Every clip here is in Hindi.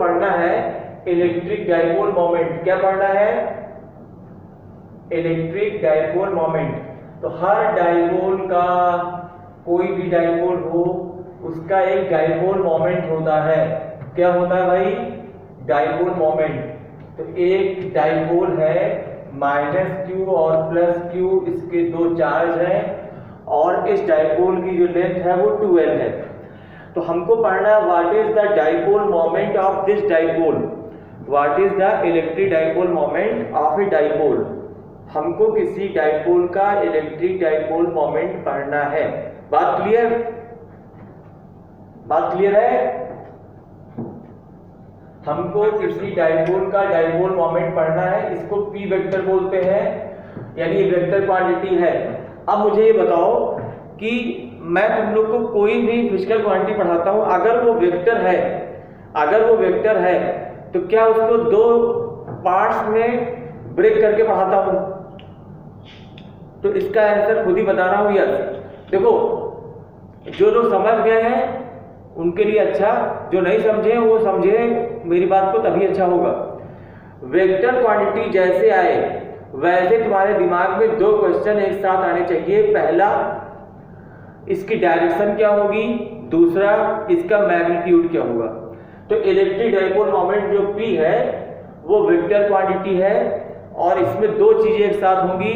पढ़ना है इलेक्ट्रिक डाइपोल मोमेंट। क्या पढ़ना है? Electric dipole moment. तो हर डाइपोल का, कोई भी डाइपोल हो उसका एक डाइपोल मोमेंट होता है। क्या होता है भाई? Dipole moment. तो एक डाइपोल है -q और +q, इसके दो चार्ज हैं और इस डाइपोल की जो लेंथ है वो 12 है। तो हमको पढ़ना है what is the dipole moment of this dipole, what is the electric dipole moment of a dipole. हमको किसी डाइपोल का इलेक्ट्रिक डाइपोल मोमेंट पढ़ना है। बात क्लियर? बात क्लियर है? हमको किसी डाइपोल का डाइपोल मोमेंट पढ़ना है, इसको पी वेक्टर बोलते हैं, यानी ये वेक्टर क्वांटिटी है। अब मुझे ये बताओ कि मैं तुम लोग को कोई भी फिजिकल क्वांटिटी पढ़ाता हूं, अगर वो वेक्टर है तो क्या उसको दो पार्ट्स में ब्रेक करके पढ़ाता हूं? तो इसका आंसर खुद ही बता रहा हूं यस। देखो, जो लोग समझ गए हैं उनके लिए अच्छा, जो नहीं समझे वो समझे मेरी बात को, तभी अच्छा होगा। वेक्टर क्वांटिटी जैसे आए वैसे तुम्हारे दिमाग में दो क्वेश्चन एक साथ आने चाहिए। पहला, इसकी डायरेक्शन क्या होगी, दूसरा इसका मैग्नीट्यूड क्या होगा। तो इलेक्ट्रिक डाइपोल मोमेंट जो P है वो वेक्टर क्वांटिटी है और इसमें दो चीजें एक साथ होंगी,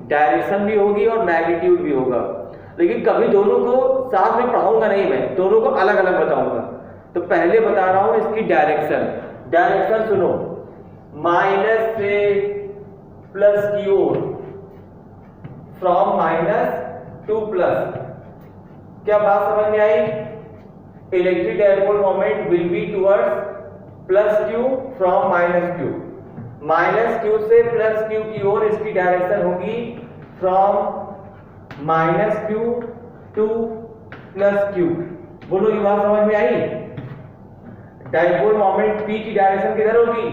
डायरेक्शन भी होगी और मैग्नीट्यूड भी होगा। लेकिन कभी दोनों को साथ में पढ़ाऊंगा नहीं, मैं दोनों को अलग अलग बताऊंगा। तो पहले बता रहा हूं इसकी डायरेक्शन। डायरेक्शन सुनो, माइनस से प्लस की ओर, फ्रॉम माइनस टू प्लस। क्या बात समझ में आई? Electric dipole moment will be towards plus Q from minus Q. Minus Q से प्लस क्यू की ओर इसकी डायरेक्शन होगी from minus Q to plus Q. बोलो, ये बात समझ में आई? डाइपोल मोमेंट P की डायरेक्शन किधर होगी?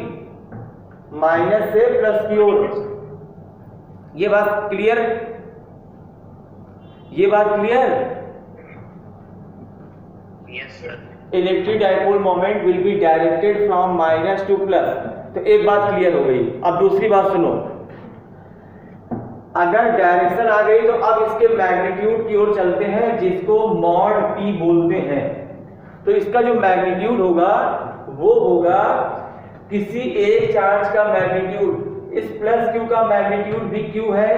माइनस से प्लस की ओर। ये बात क्लियर? ये बात clear? Yes sir. Electric dipole moment will be directed from minus to plus. तो एक बात क्लियर हो गई। अब दूसरी बात सुनो, अगर डायरेक्शन आ गई तो अब इसके मैग्नीट्यूड की ओर चलते हैं, जिसको मॉड P बोलते हैं। तो इसका जो मैग्नीट्यूड होगा वो होगा किसी एक चार्ज का मैग्नीट्यूड। इस प्लस Q का मैग्नीट्यूड भी Q है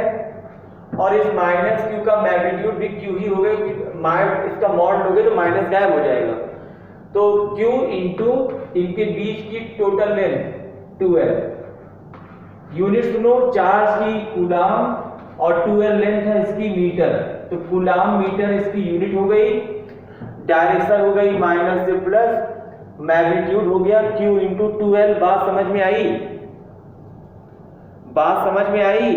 और इस माइनस Q का मैग्नीट्यूड भी Q ही होगा। इसका मॉड लोगे तो माइनस गायब हो जाएगा। तो Q इंटू इनके बीच की टोटल लेंथ 2L। यूनिट सुनो, चार्ज की कूलाम और 2L लेंथ है इसकी मीटर। तो कूलाम मीटर इसकी यूनिट हो गई, डायरेक्शन हो गई माइनस से प्लस, मैग्नीट्यूड हो गया Q इंटू 2L। बात समझ में आई? बात समझ में आई?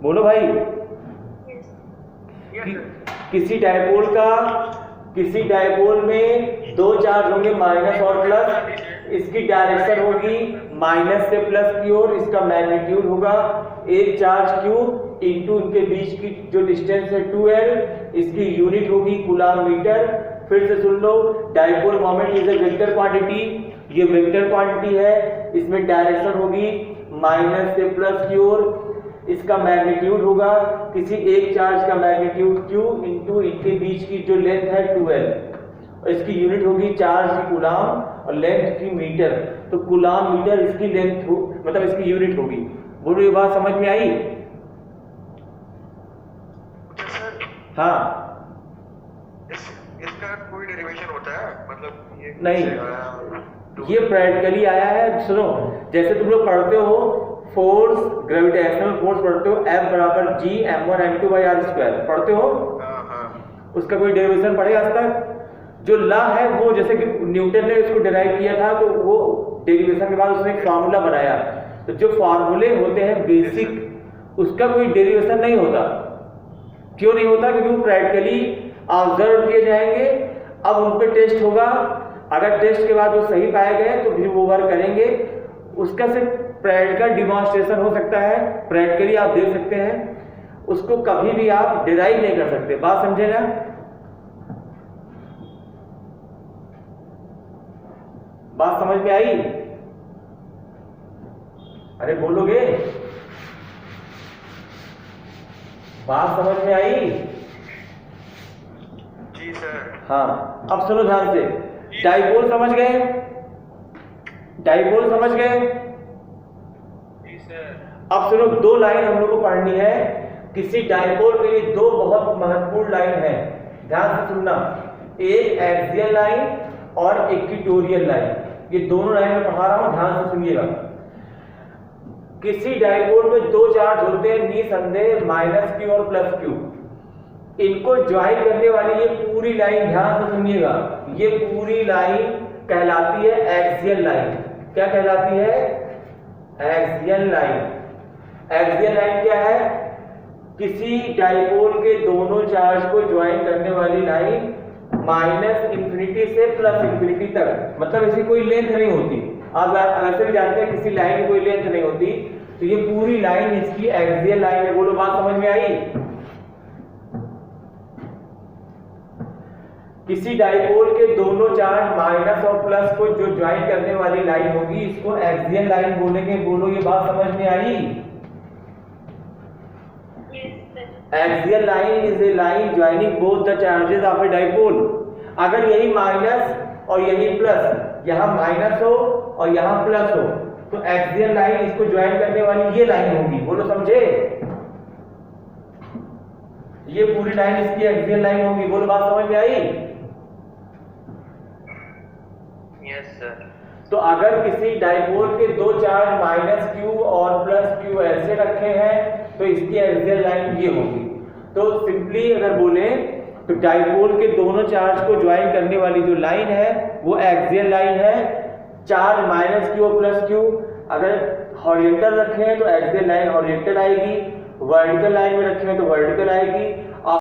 बोलो भाई। किसी डाइपोल में दो चार्ज होंगे माइनस और प्लस, इसकी डायरेक्शन होगी माइनस से प्लस की ओर, इसका मैग्नीट्यूड होगा एक चार्ज Q इंटू इनके बीच की जो डिस्टेंस है 2L, इसकी यूनिट होगी कूलाम मीटर। फिर से सुन लो, dipole moment is a vector quantity. ये वेक्टर क्वांटिटी है, इसमें डायरेक्शन होगी माइनस से प्लस की ओर, इसका मैग्नीट्यूड होगा किसी एक चार्ज का मैग्नीट्यूड Q इंटू इनके बीच की जो लेंथ है 2L, और इसकी यूनिट होगी चार्ज की कूलाम और लेंथ की मीटर। तो कूलाम मीटर इसकी लेंथ मतलब इसकी यूनिट होगी। बोलो, ये बात समझ में आई? हाँ। इसका कोई डेरिवेशन होता है? मतलब ये नहीं, ये प्रैक्टिकली आया है। सुनो, जैसे तुम लोग पढ़ते हो फोर्स, ग्रेविटेशनल फोर्स पढ़ते हो, F बराबर G m1 m2/r² पढ़ते हो। उसका कोई डेरिवेशन पढ़े आज तक? जो लॉ है वो, जैसे कि न्यूटन ने इसको डिराइव किया था, तो वो डेरिवेशन के बाद उसने एक फार्मूला बनाया। तो जो फार्मूले होते हैं बेसिक, उसका कोई डेरिवेशन नहीं होता। क्यों नहीं होता? क्योंकि वो प्रैक्टिकली ऑब्जर्व किए जाएंगे। अब उन पे टेस्ट होगा, अगर टेस्ट के बाद वो सही पाए गए तो फिर वो वर्क करेंगे। उसका सिर्फ प्रैक्टिकल डिमॉन्स्ट्रेशन हो सकता है, प्रैक्टिकली आप देख सकते हैं, उसको कभी भी आप डिराइव नहीं कर सकते। बात समझे ना? बात समझ में आई? अरे बोलोगे? बात समझ में आई? जी सर। हाँ, अब सुनो ध्यान से। डाइपोल समझ गए? डाइपोल समझ गए? जी सर। अब सुनो, दो लाइन हम लोग को पढ़नी है। किसी डाइपोल के लिए दो बहुत महत्वपूर्ण लाइन है, ध्यान से सुनना। एक एक्सियल लाइन और इक्वेटोरियल लाइन, ये दोनों लाइन में पढ़ा रहा हूं, ध्यान से सुनिएगा। किसी डाइपोल में दो चार्ज होते हैं निसंदेह -q और +q। इनको ज्वाइन करने वाली ये पूरी लाइन, ध्यान से सुनिएगा, ये पूरी लाइन कहलाती है एक्सियल लाइन। क्या कहलाती है? Axial line. एक्सियल लाइन क्या है? किसी डाइपोल के दोनों चार्ज को ज्वाइन करने वाली लाइन -∞ से +∞ तक, मतलब इसकी कोई लेंथ नहीं होती। आप वैसे भी जानते हैं किसी लाइन की कोई लेंथ नहीं होती, तो ये पूरी लाइन इसकी एक्सियल लाइन है। बोलो, बात समझ में आई? किसी डाइपोल के दोनों चार्ज माइनस और प्लस को जो ज्वाइन करने वाली लाइन होगी, इसको एक्सियल लाइन बोलेंगे। बोलो, ये बात समझ में आई? Axial line is a line joining both the charges of a dipole. अगर यही माइनस और यही प्लस, यहाँ माइनस हो और यहाँ प्लस हो, तो एक्सियल लाइन इसको ज्वाइन करने वाली ये लाइन होगी। बोलो, समझे? ये पूरी लाइन इसकी एक्सियल लाइन होगी। बोलो, बात समझ में आई? Yes sir. तो अगर किसी डाइपोल के दो चार्ज -q और +q ऐसे रखे हैं, तो इसकी एक्सियल लाइन ये होगी। तो सिंपली अगर बोले तो डाइपोल के दोनों चार्ज को ज्वाइन करने वाली जो लाइन है वो एक्सियल लाइन है। चार्ज -q और +q अगर हॉरिजॉन्टल रखे हैं तो एक्सियल लाइन हॉरिजॉन्टल आएगी, वर्टिकल लाइन में रखे हैं तो वर्टिकल आएगी,